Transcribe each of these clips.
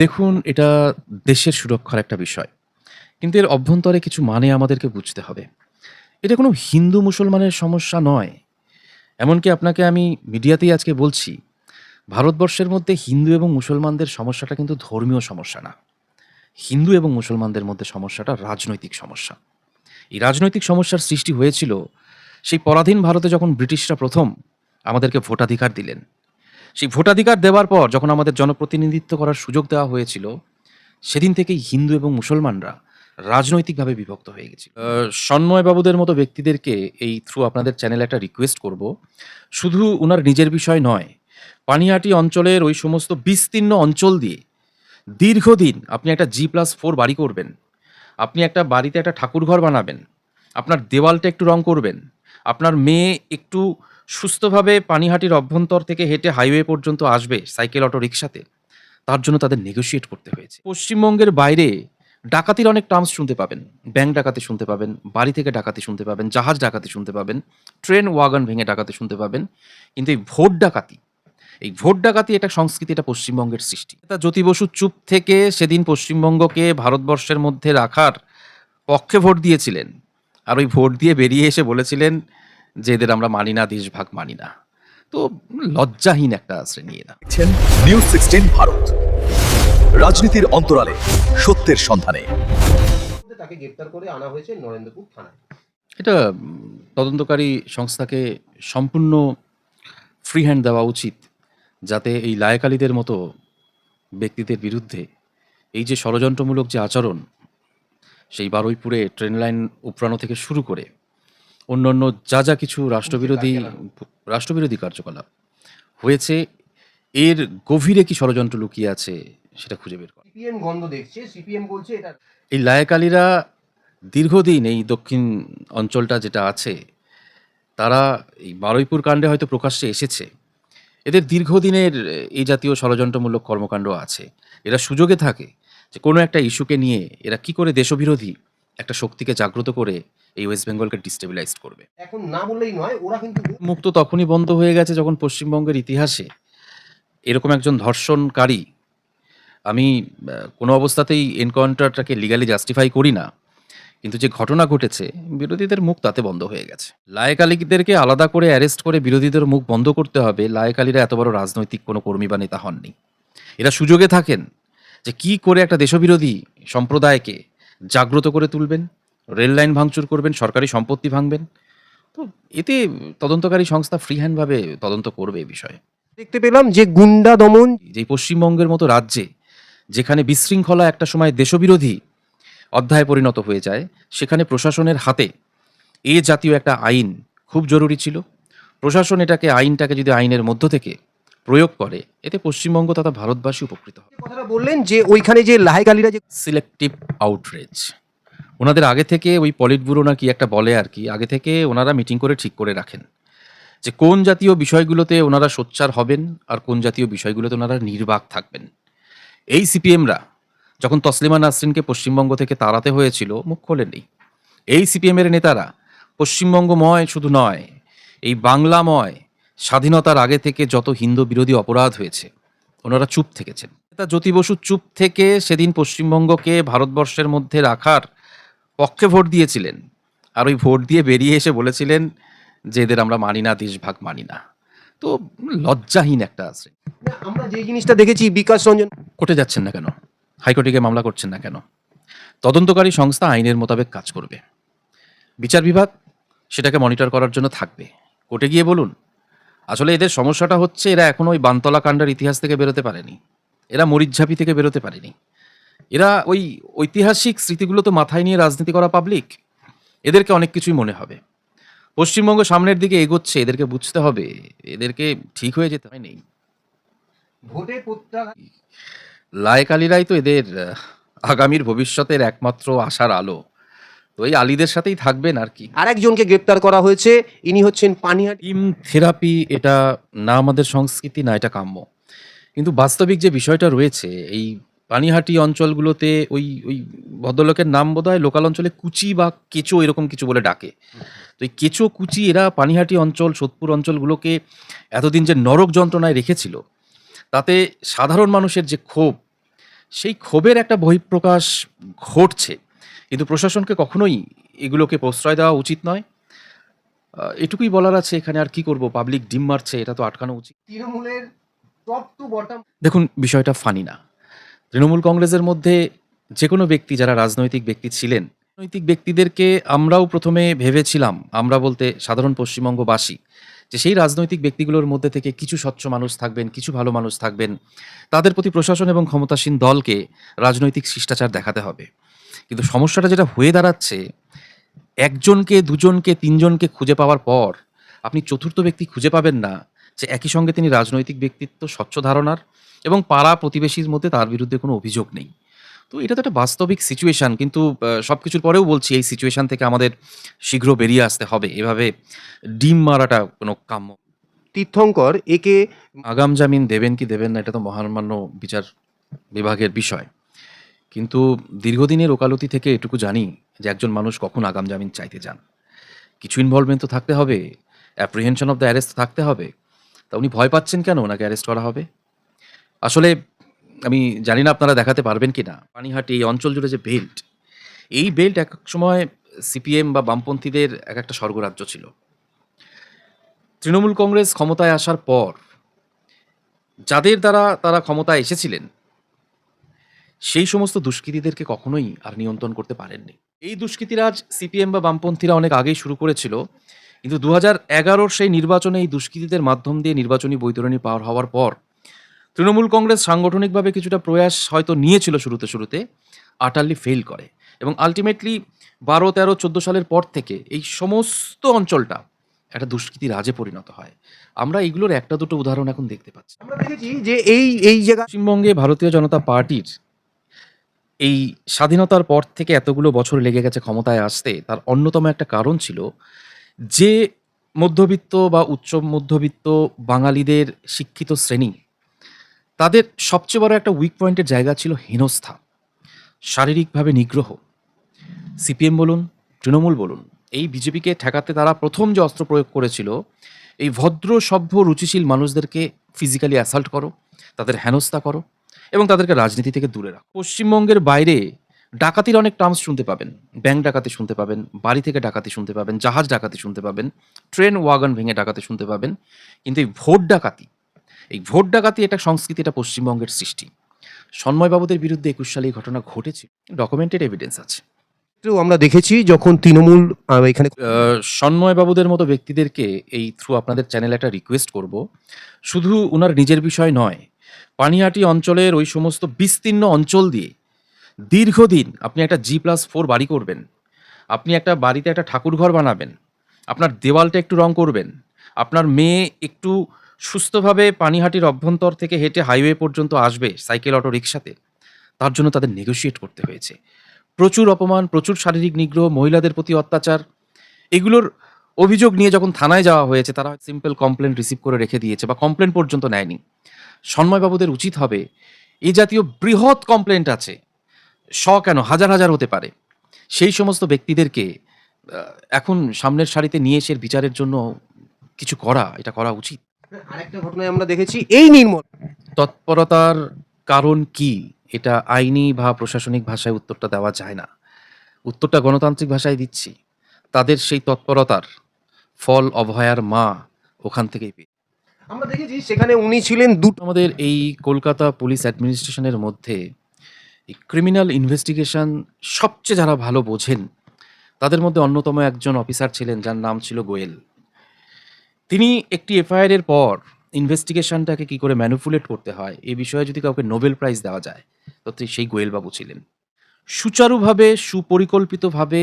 দেখুন, এটা দেশের সুরক্ষার একটা বিষয়। কিন্তু এর অভ্যন্তরে কিছু মানে আমাদেরকে বুঝতে হবে। এটা কোনো হিন্দু-মুসলমানের সমস্যা নয়। এমনকি আপনাকে আমি মিডিয়াতেই আজকে বলছি, ভারতবর্ষের মধ্যে হিন্দু এবং মুসলমানদের সমস্যাটা কিন্তু ধর্মীয় সমস্যা না। হিন্দু এবং মুসলমানদের মধ্যে সমস্যাটা রাজনৈতিক সমস্যা। এই রাজনৈতিক সমস্যার সৃষ্টি হয়েছিল সেই পরাধীন ভারতে যখন ব্রিটিশরা ১ম আমাদেরকে ভোটাধিকার দিলেন। সেই ভোটাধিকার দেওয়ার পর যখন আমাদের জনপ্রতিনিধিত্ব করার সুযোগ দেওয়া হয়েছিল, সেদিন থেকেই হিন্দু এবং মুসলমানরা রাজনৈতিকভাবে বিভক্ত হয়ে গেছিল। সন্ময় বাবুদের মতো ব্যক্তিদেরকে এই থ্রু আপনাদের চ্যানেলে একটা রিকোয়েস্ট করব, শুধু উনার নিজের বিষয় নয়, পানিহাটি অঞ্চলের ওই সমস্ত বিস্তীর্ণ অঞ্চল দিয়ে দীর্ঘদিন আপনি একটা G+4 বাড়ি করবেন। আপনি একটা বাড়িতে একটা ঠাকুরঘর বানাবেন। আপনার দেওয়ালটা একটু রং করবেন। আপনার মেয়ে একটু সুস্থভাবে পানিহাটির অভ্যন্তর থেকে হেঁটে হাইওয়ে পর্যন্ত আসবে সাইকেল, অটো, রিক্সাতে। তার জন্য তাদের নেগোশিয়েট করতে হয়েছে। পশ্চিমবঙ্গের বাইরে ডাকাতির অনেক টার্মস শুনতে পাবেন। ব্যাংক ডাকাতি শুনতে পাবেন, বাড়ি থেকে ডাকাতি শুনতে পাবেন, জাহাজ ডাকাতি শুনতে পাবেন, ট্রেন ওয়াগন ভেঙে ডাকাতি শুনতে পাবেন। কিন্তু এই ভোট ডাকাতি এটা সংস্কৃতি, এটা পশ্চিমবঙ্গের সৃষ্টি। তা জ্যোতি বসু চুপ থেকে সেদিন পশ্চিমবঙ্গকে ভারতবর্ষের মধ্যে রাখার পক্ষে ভোট দিয়েছিলেন। আর ওই ভোট দিয়ে বেরিয়ে এসে বলেছিলেন যে এদের আমরা মানি না, দেশভাগ মানি না। তো লজ্জাহীন একটা শ্রেণী এরা। দেখছেন নিউজ 16 ভারত, রাজনীতির অন্তরালে সত্যের সন্ধানে। তাকে গ্রেপ্তার করে আনা হয়েছে নরেন্দ্রপুর থানায়। এটা তদন্তকারী সংস্থাকে সম্পূর্ণ ফ্রি হ্যান্ড দেওয়া উচিত, যাতে এই লায়েক আলীদের মতো ব্যক্তিদের বিরুদ্ধে এই যে ষড়যন্ত্রমূলক যে আচরণ, সেই বারুইপুরে ট্রেন লাইন উপড়ানো থেকে শুরু করে অন্যান্য যা কিছু রাষ্ট্রবিরোধী কার্যকলাপ হয়েছে, এর গভীরে কি ষড়যন্ত্র লুকিয়ে আছে সেটা খুঁজে বের করা। সিপিএম গন্ধ দেখছে, সিপিএম বলছে এটা এই লায়েক আলীরা দীর্ঘদিন এই দক্ষিণ অঞ্চলটা যেটা আছে, তারা এই বারুইপুর কাণ্ডে হয়তো প্রকাশ্যে এসেছে। এদের দীর্ঘদিনের এই জাতীয় ষড়যন্ত্রমূলক কর্মকাণ্ড আছে। এরা সুযোগে থাকে যে কোনো একটা ইস্যুকে নিয়ে এরা কি করে দেশবিরোধী একটা শক্তিকে জাগ্রত করে এই ওয়েস্ট বেঙ্গলকে ডিস্টেবিলাইজ করবে। এখন না বললেই নয়, ওরা কিন্তু মুখ তো তখনই বন্ধ হয়ে গেছে যখন পশ্চিমবঙ্গের ইতিহাসে এরকম একজন ধর্ষণকারী, আমি কোনো অবস্থাতেই এনকাউন্টারটাকে লিগালি জাস্টিফাই করি না, কিন্তু যে ঘটনা ঘটেছে বিরোধীদের মুখ তাতে বন্ধ হয়ে গেছে। লায়েক আলীদেরকে আলাদা করে অ্যারেস্ট করে বিরোধীদের মুখ বন্ধ করতে হবে। লায়েক আলীরা এত বড় রাজনৈতিক কোনো কর্মী বা নেতা হননি। এরা সুযোগে থাকেন যে কি করে একটা দেশবিরোধী সম্প্রদায়কে জাগ্রত করে তুলবেন, রেল লাইন ভাঙচুর করবেন, সরকারি সম্পত্তি ভাঙবেন। তো এতে তদন্তকারী সংস্থা ফ্রি হ্যান্ডভাবে তদন্ত করবে এই বিষয়ে। দেখতে পেলাম যে গুন্ডা দমন যে পশ্চিমবঙ্গের মতো রাজ্যে, যেখানে বিশৃঙ্খলা একটা সময় দেশবিরোধী অধ্যায়ে পরিণত হয়ে যায়, সেখানে প্রশাসনের হাতে এ জাতীয় একটা আইন খুব জরুরি ছিল। প্রশাসন আইনটাকে যদি আইনের মধ্য থেকে প্রয়োগ করে, এতে পশ্চিমবঙ্গ তথা ভারতবাসী উপকৃত হবে। কথাটা বললেন যে ওইখানে যে লাহেক আলীরা যে সিলেক্টিভ আউটরেজ, ওনাদের আগে থেকে ওই পলিট ব্যুরো না কি একটা বলে আর কি, আগে থেকে ওনারা মিটিং করে ঠিক করে রাখেন যে কোন জাতীয় বিষয়গুলোতে ওনারা সোচ্চার হবেন আর কোন জাতীয় বিষয়গুলোতে ওনারা নির্বাক থাকবেন। এই সিপিএমরা যখন তসলিমা নাসরিনকে পশ্চিমবঙ্গ থেকে তাড়াতে হয়েছিল, মুখ খোলেননি। এই সিপিএমের নেতারা পশ্চিমবঙ্গময় শুধু নয়, এই বাংলাময় স্বাধীনতার আগে থেকে যত হিন্দু বিরোধী অপরাধ হয়েছে, ওনারা চুপ থেকেছেন। নেতা জ্যোতি বসু চুপ থেকে সেদিন পশ্চিমবঙ্গকে ভারতবর্ষের মধ্যে রাখার পক্ষে ভোট দিয়েছিলেন। আর ওই ভোট দিয়ে বেরিয়ে এসে বলেছিলেন যে এদের আমরা মানি না, দেশভাগ মানি না। তো লজ্জাহীন একটা আছে। না, আমরা যে জিনিসটা দেখেছি বিকাশ রঞ্জন কোর্টে যাচ্ছেন না কেন? হাইকোর্টে গিয়ে মামলা করছেন না কেন? তদন্তকারী সংস্থা আইনের মোতাবেক কাজ করবে। বিচার বিভাগ সেটাকে মনিটর করার জন্য থাকবে। কোর্টে গিয়ে বলুন। আসলে এদের সমস্যাটা হচ্ছে, এরা এখনো ওই বানতলা কাণ্ডের ইতিহাস থেকে বেরোতে পারেনি। এরা মরিচঝাঁপি থেকে বেরোতে পারেনি। এরা ওই ঐতিহাসিক স্মৃতিগুলো তো মাথায় নিয়ে রাজনীতি করা পাবলিক, এদেরকে অনেক কিছুই মনে হবে। পশ্চিমবঙ্গ সামনের দিকে এগোচ্ছে, এদেরকে বুঝতে হবে, এদেরকে ঠিক হয়ে যেতে হয় নেই। ভোটে প্রত্যাঘাত লায়েক আলীরাই তো এদের আগামীর ভবিষ্যতের একমাত্র আশার আলো। তো এই আলীদের সাথেই থাকবেন আর কি। আরেকজনকে গ্রেপ্তার করা হয়েছে, ইনি হচ্ছেন পানিহাটি টিম থেরাপি, এটা না আমাদের সংস্কৃতি, না এটা কাম্য। কিন্তু বাস্তবিক যে বিষয়টা রয়েছে, এই পানিহাটি অঞ্চলগুলোতে ওই ওই ভদ্রলোকের নাম বোধহয় লোকাল অঞ্চলে কুচি বা কেঁচো এরকম কিছু বলে ডাকে। তো এই কেঁচো কুচি এরা পানিহাটি অঞ্চল, সোদপুর অঞ্চলগুলোকে এতদিন যে নরক যন্ত্রণায় রেখেছিল, তাতে সাধারণ মানুষের যে ক্ষোভ, সেই ক্ষোভের একটা বহিঃপ্রকাশ ঘটছে। কিন্তু প্রশাসনকে কখনোই এগুলোকে প্রশ্রয় দেওয়া উচিত নয়। এটুকুই বলার আছে এখানে, আর কি করব? পাবলিক ডিম মারছে, এটা তো আটকানো উচিত। তৃণমূলের টপ টু বটম দেখুন, বিষয়টা ফানি না। তৃণমূল কংগ্রেসের মধ্যে যেকোনো ব্যক্তি, যারা রাজনৈতিক ব্যক্তি ছিলেন, রাজনৈতিক ব্যক্তিদেরকে আমরাও প্রথমে ভেবেছিলাম, আমরা বলতে সাধারণ পশ্চিমবঙ্গবাসী, যে সেই রাজনৈতিক ব্যক্তিগুলোর মধ্যে থেকে কিছু স্বচ্ছ মানুষ থাকবেন, কিছু ভালো মানুষ থাকবেন। তাদের প্রতি প্রশাসন এবং ক্ষমতাসীন দলকে রাজনৈতিক শিষ্টাচার দেখাতে হবে। কিন্তু সমস্যাটা যেটা হয়ে দাঁড়াচ্ছে, একজনকে, দুজনকে, তিনজনকে খুঁজে পাওয়ার পর আপনি চতুর্থ ব্যক্তি খুঁজে পাবেন না, যে একই সঙ্গে তিনি রাজনৈতিক ব্যক্তিত্ব, স্বচ্ছ ধারণার এবং পাড়া প্রতিবেশীর মধ্যে তার বিরুদ্ধে কোনো অভিযোগ নেই। তো এটা তো একটা বাস্তবিক সিচুয়েশন। কিন্তু সবকিছুর পরেও বলছি, এই সিচুয়েশন থেকে আমাদের শীঘ্র বেরিয়ে আসতে হবে। এভাবে ডিম মারাটা কোনো কাম্য। তীর্থঙ্কর একে আগাম জামিন দেবেন কি দেবেন না, এটা তো মহামান্য বিচার বিভাগের বিষয়। কিন্তু দীর্ঘদিনের ওকালতি থেকে এটুকু জানি যে একজন মানুষ কখন আগাম জামিন চাইতে যান। কিছু ইনভলভমেন্ট তো থাকতে হবে, অ্যাপ্রিহেনশন অফ দ্য অ্যারেস্ট থাকতে হবে। তা উনি ভয় পাচ্ছেন কেন ওনাকে অ্যারেস্ট করা হবে? আসলে আমি জানি না আপনারা দেখাতে পারবেন কি না, পানিহাটি এই অঞ্চল জুড়ে যে বেল্ট, এই বেল্ট এক এক সময় সিপিএম বা বামপন্থীদের এক একটা স্বর্গরাজ্য ছিল। তৃণমূল কংগ্রেস ক্ষমতায় আসার পর যাদের দ্বারা তারা ক্ষমতায় এসেছিলেন, সেই সমস্ত দুষ্কৃতীদেরকে কখনোই আর নিয়ন্ত্রণ করতে পারেননি। এই দুষ্কৃতিরাজ সিপিএম বা বামপন্থীরা অনেক আগেই শুরু করেছিল। কিন্তু 2011-র সেই নির্বাচনে এই দুষ্কৃতীদের মাধ্যম দিয়ে নির্বাচনী বৈতরণী পার হওয়ার পর তৃণমূল কংগ্রেস সাংগঠনিকভাবে কিছুটা প্রয়াস হয়তো নিয়েছিল শুরুতে, আটারলি ফেল করে এবং আলটিমেটলি 12, 13, 14 সালের পর থেকে এই সমস্ত অঞ্চলটা একটা দুষ্কৃতী রাজে পরিণত হয়। আমরা এইগুলোর একটা দুটো উদাহরণ এখন দেখতে পাচ্ছি। আমরা দেখেছি যে এই জায়গা পশ্চিমবঙ্গে ভারতীয় জনতা পার্টির এই স্বাধীনতার পর থেকে এতগুলো বছর লেগে গেছে ক্ষমতায় আসতে, তার অন্যতম একটা কারণ ছিল যে মধ্যবিত্ত বা উচ্চ মধ্যবিত্ত বাঙালিদের শিক্ষিত শ্রেণী, তাদের সবচেয়ে বড় একটা উইক পয়েন্টের জায়গা ছিল হেনস্থা, শারীরিকভাবে নিগ্রহ। সিপিএম বলুন, তৃণমূল বলুন, এই বিজেপিকে ঠেকাতে তারা প্রথম যে অস্ত্র প্রয়োগ করেছিল, এই ভদ্র সভ্য রুচিশীল মানুষদেরকে ফিজিক্যালি অ্যাসাল্ট করো, তাদের হেনস্থা করো এবং তাদেরকে রাজনীতি থেকে দূরে রাখো। পশ্চিমবঙ্গের বাইরে ডাকাতির অনেক টার্মস শুনতে পাবেন। ব্যাংক ডাকাতি শুনতে পাবেন, বাড়ি থেকে ডাকাতি শুনতে পাবেন, জাহাজ ডাকাতি শুনতে পাবেন, ট্রেন ওয়াগন ভেঙে ডাকাতি শুনতে পাবেন। কিন্তু এই ভোট ডাকাতি একটা সংস্কৃতি, এটা পশ্চিমবঙ্গের সৃষ্টি। সন্ময়বাবুদের বিরুদ্ধে 21 সালে এই ঘটনা ঘটেছিল, ডকুমেন্টেড এভিডেন্স আছে। আমরা দেখেছি যখন তৃণমূল এখানে সন্ময়বাবুদের মতো ব্যক্তিদেরকে এই থ্রু আপনাদের চ্যানেলে একটা রিকোয়েস্ট করব, শুধু উনার নিজের বিষয় নয়, পানিহাটি অঞ্চলের ওই সমস্ত বিস্তীর্ণ অঞ্চল দিয়ে দীর্ঘদিন আপনি একটা G+4 বাড়ি করবেন, আপনি একটা বাড়িতে একটা ঠাকুরঘর বানাবেন, আপনার দেওয়ালটা একটু রং করবেন, আপনার মেয়ে একটু সুস্থভাবে পানিহাটির অভ্যন্তর থেকে হেঁটে হাইওয়ে পর্যন্ত আসবে সাইকেল, অটো, রিক্সাতে, তার জন্য তাদের নেগোশিয়েট করতে হয়েছে। প্রচুর অপমান, প্রচুর শারীরিক নিগ্রহ, মহিলাদের প্রতি অত্যাচার, এগুলোর অভিযোগ নিয়ে যখন থানায় যাওয়া হয়েছে, তারা সিম্পল কমপ্লেন রিসিভ করে রেখে দিয়েছে বা কমপ্লেন পর্যন্ত নেয়নি। সন্ময়বাবুদের উচিত হবে, এই জাতীয় বৃহৎ কমপ্লেন্ট আছে, কেন হাজার হাজার হতে পারে, সেই সমস্ত ব্যক্তিদেরকে এখন সামনের সারিতে নিয়ে এসে বিচারের জন্য কিছু করা, এটা করা উচিত। আরেকটা ঘটনায় আমরা দেখেছি এই নির্মল তৎপরতার কারণ কি, এটা আইনি বা প্রশাসনিক ভাষায় উত্তরটা দেওয়া যায় না। উত্তরটা গণতান্ত্রিক ভাষায় দিচ্ছি। তাদের সেই তৎপরতার ফল অভয়ার মা ওখান থেকেই পেয়ে। আমরা দেখেছি সেখানে উনি ছিলেন দুটো আমাদের এই কলকাতা পুলিশ অ্যাডমিনিস্ট্রেশনের মধ্যে এই ক্রিমিনাল ইনভেস্টিগেশন সবচেয়ে যারা ভালো বোঝেন, তাদের মধ্যে অন্যতম একজন অফিসার ছিলেন যার নাম ছিল গোয়েল। তিনি একটি এফআইআর এর পর ইনভেস্টিগেশনটাকে কি করে ম্যানিপুলেট করতে হয়, এই বিষয়ে যদি কাউকে নোবেল প্রাইজ দেওয়া যায়, তো সেই গোয়েলবাবু ছিলেন। সুচারুভাবে, সুপরিকল্পিতভাবে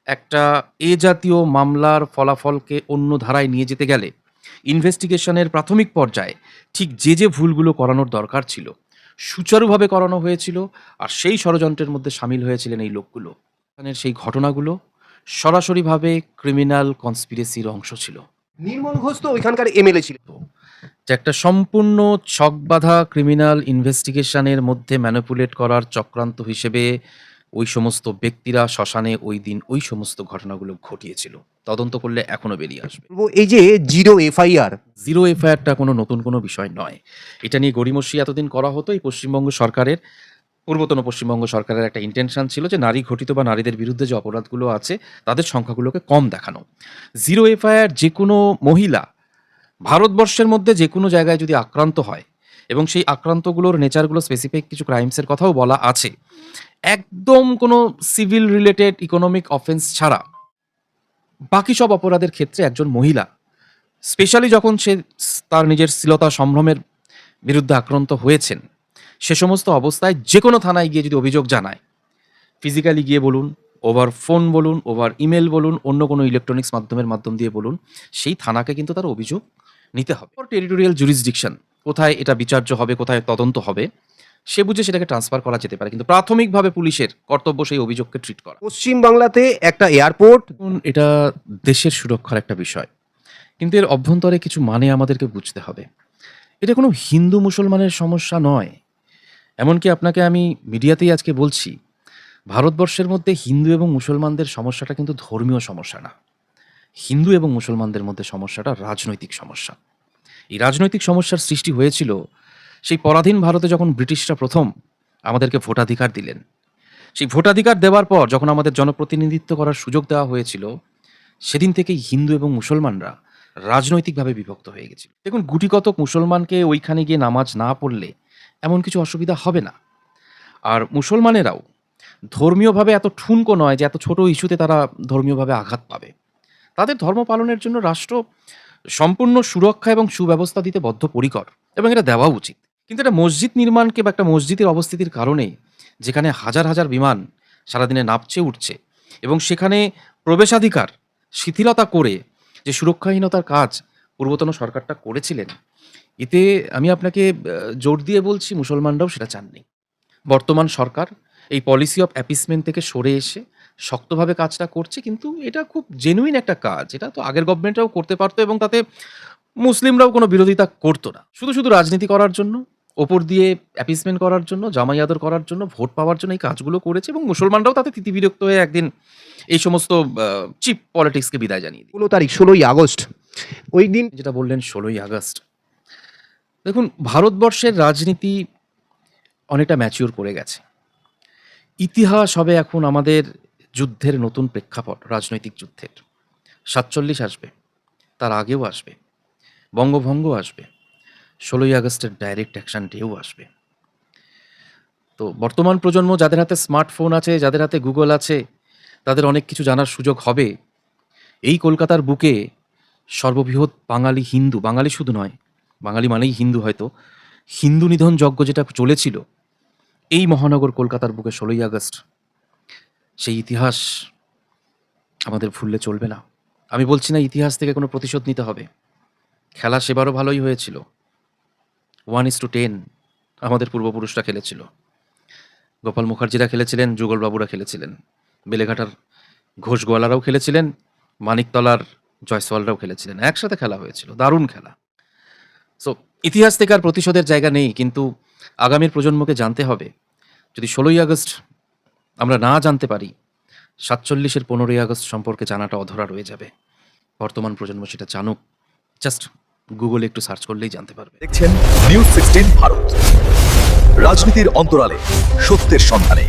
একটা এ জাতীয় মামলার ফলাফলকে অন্য ধারায় নিয়ে যেতে গেলে ইনভেস্টিগেশনের প্রাথমিক পর্যায়ে ঠিক যে ভুলগুলো করানোর দরকার ছিল, সুচারুভাবে করানো হয়েছিল। আর সেই ষড়যন্ত্রের মধ্যে সামিল হয়েছিলেন এই লোকগুলো। এখানের সেই ঘটনাগুলো সরাসরিভাবে ক্রিমিনাল কনস্পিরেসির অংশ ছিল। নির্মল ঘোষ তো ওইখানকার এমএলএ ছিলেন। যে একটা সম্পূর্ণ ছকবাঁধা ক্রিমিনাল ইনভেস্টিগেশনের মধ্যে ম্যানিপুলেট করার চক্রান্ত হিসেবে ওই সমস্ত ব্যক্তিরা শ্মশানে ওই দিন ওই সমস্ত ঘটনাগুলো ঘটিয়েছিল। তদন্ত করলে এখনো বেরিয়ে আসবে। এই যে জিরো এফআইআর, জিরো এফআইআরটা কোনো নতুন কোনো বিষয় নয়। এটা নিয়ে গড়িমসি এতদিন করা হতো এই পশ্চিমবঙ্গ সরকারের পূর্বতন পশ্চিমবঙ্গ সরকারের একটা ইন্টেনশন ছিল যে নারী ঘটিত বা নারীদের বিরুদ্ধে যে অপরাধগুলো আছে তাদের সংখ্যাগুলোকে কম দেখানো। জিরো এফআইআর যে কোনো মহিলা ভারতবর্ষের মধ্যে যে কোনো জায়গায় যদি আক্রান্ত হয় এবং সেই আক্রান্তগুলোর নেচারগুলো স্পেসিফিক কিছু ক্রাইমসের কথাও বলা আছে, একদম কোনো সিভিল রিলেটেড ইকোনমিক অফেন্স ছাড়া বাকি সব অপরাধের ক্ষেত্রে একজন মহিলা, স্পেশালি যখন সে তার নিজের শ্লীলতা সম্ভ্রমের বিরুদ্ধে আক্রান্ত হয়েছেন, সে সমস্ত অবস্থায় যে কোনো থানায় গিয়ে যদি অভিযোগ জানায়, ফিজিক্যালি গিয়ে বলুন, ওভার ফোন বলুন, ওভার ইমেল বলুন, অন্য কোনো ইলেকট্রনিক্স মাধ্যম দিয়ে বলুন, সেই থানাকে কিন্তু তার অভিযোগ নিতে হবে। টেরিটোরিয়াল জুরিসডিকশন, কোথায় এটা বিচার্য হবে, কোথায় তদন্ত হবে, সে বুঝে সেটাকে ট্রান্সফার করা যেতে পারে, কিন্তু প্রাথমিকভাবে পুলিশের কর্তব্য সেই অভিযোগকে ট্রিট করা। পশ্চিমবাংলাতে একটা এয়ারপোর্ট, এটা দেশের সুরক্ষার একটা বিষয়, কিন্তু এর অভ্যন্তরে কিছু মানে আমাদেরকে বুঝতে হবে। এটা কোনো হিন্দু মুসলমানের সমস্যা নয়। এমনকি আপনাকে আমি মিডিয়াতেই আজকে বলছি, ভারতবর্ষের মধ্যে হিন্দু এবং মুসলমানদের সমস্যাটা কিন্তু ধর্মীয় সমস্যা না। হিন্দু এবং মুসলমানদের মধ্যে সমস্যাটা রাজনৈতিক সমস্যা। এই রাজনৈতিক সমস্যার সৃষ্টি হয়েছিল সেই পরাধীন ভারতে যখন ব্রিটিশরা প্রথম আমাদেরকে ভোটাধিকার দিলেন। সেই ভোটাধিকার দেওয়ার পর যখন আমাদের জনপ্রতিনিধিত্ব করার সুযোগ দেওয়া হয়েছিল, সেদিন থেকেই হিন্দু এবং মুসলমানরা রাজনৈতিকভাবে বিভক্ত হয়ে গেছিল। দেখুন, গুটিকতক মুসলমানকে ওইখানে গিয়ে নামাজ না পড়লে এমন কিছু অসুবিধা হবে না। আর মুসলমানেরাও ধর্মীয়ভাবে এত ঠুনকো নয় যে এত ছোট ইস্যুতে তারা ধর্মীয়ভাবে আঘাত পাবে। তাদের ধর্ম পালনের জন্য রাষ্ট্র সম্পূর্ণ সুরক্ষা এবং সুব্যবস্থা দিতে বদ্ধপরিকর, এবং এটা দেওয়া উচিত। কিন্তু এটা মসজিদ নির্মাণকে বা একটা মসজিদের অবস্থিতির কারণে, যেখানে হাজার হাজার বিমান সারাদিনে নাপচে উঠছে এবং সেখানে প্রবেশাধিকার শিথিলতা করে যে সুরক্ষাহীনতার কাজ পূর্বতন সরকারটা করেছিলেন, এতে আমি আপনাকে জোর দিয়ে বলছি মুসলমানরাও সেটা চাননি। বর্তমান সরকার এই পলিসি অফ অ্যাপিসমেন্ট থেকে সরে এসে শক্তভাবে কাজটা করছে, কিন্তু এটা খুব জেনুইন একটা কাজ। এটা তো আগের গভর্নমেন্টরাও করতে পারতো এবং তাতে মুসলিমরাও কোনো বিরোধিতা করতো না। শুধু শুধু রাজনীতি করার জন্য, ওপর দিয়ে অ্যাপিসমেন্ট করার জন্য, জামাই আদর করার জন্য, ভোট পাওয়ার জন্য এই কাজগুলো করেছে, এবং মুসলমানরাও তাতে তিতিবিরক্ত হয়ে একদিন এই সমস্ত চিপ পলিটিক্সকে বিদায় জানিয়ে দিই। 16 আগস্ট, ওই দিন যেটা বললেন 16ই আগস্ট, দেখুন, ভারতবর্ষের রাজনীতি অনেকটা ম্যাচিওর করে গেছে। ইতিহাস হবে এখন আমাদের যুদ্ধের নতুন প্রেক্ষাপট, রাজনৈতিক যুদ্ধের। 47 আসবে, তার আগেও আসবে, বঙ্গভঙ্গ আসবে, 16ই আগস্টের ডাইরেক্ট অ্যাকশন ডেও আসবে। তো বর্তমান প্রজন্ম, যাদের হাতে স্মার্টফোন আছে, যাদের হাতে গুগল আছে, তাদের অনেক কিছু জানার সুযোগ হবে। এই কলকাতার বুকে সর্ববৃহৎ বাঙালি হিন্দু, বাঙালি শুধু নয়, বাঙালি মানেই হিন্দু, হয়তো হিন্দু নিধন যজ্ঞ যেটা চলেছিল এই মহানগর কলকাতার বুকে 16ই আগস্ট, সেই ইতিহাস আমাদের ভুললে চলবে না। আমি বলছি না ইতিহাস থেকে কোনো প্রতিশোধ নিতে হবে। খেলা সেবারও ভালোই হয়েছিল, 1:10 আমাদের পূর্বপুরুষরা খেলেছিল। গোপাল মুখার্জিরা খেলেছিলেন, যুগলবাবুরা খেলেছিলেন, বেলেঘাটার ঘোষ গোয়ালারাও খেলেছিলেন, মানিকতলার জয়সওয়ালরাও খেলেছিলেন, একসাথে খেলা হয়েছিল, দারুণ খেলা। সো ইতিহাস থেকে আর প্রতিশোধের জায়গা নেই, কিন্তু আগামীর প্রজন্মকে জানতে হবে। যদি 16ই আগস্ট আমরা না জানতে পারি, 47-এর 15ই আগস্ট সম্পর্কে জানাটা অধরা রয়ে যাবে। বর্তমান প্রজন্ম সেটা জানুক, জাস্ট গুগলে একটু সার্চ করলেই জানতে পারবে। দেখছেন নিউজ 16 ভারত, রাজনীতির অন্তরালে সত্যের সন্ধানে।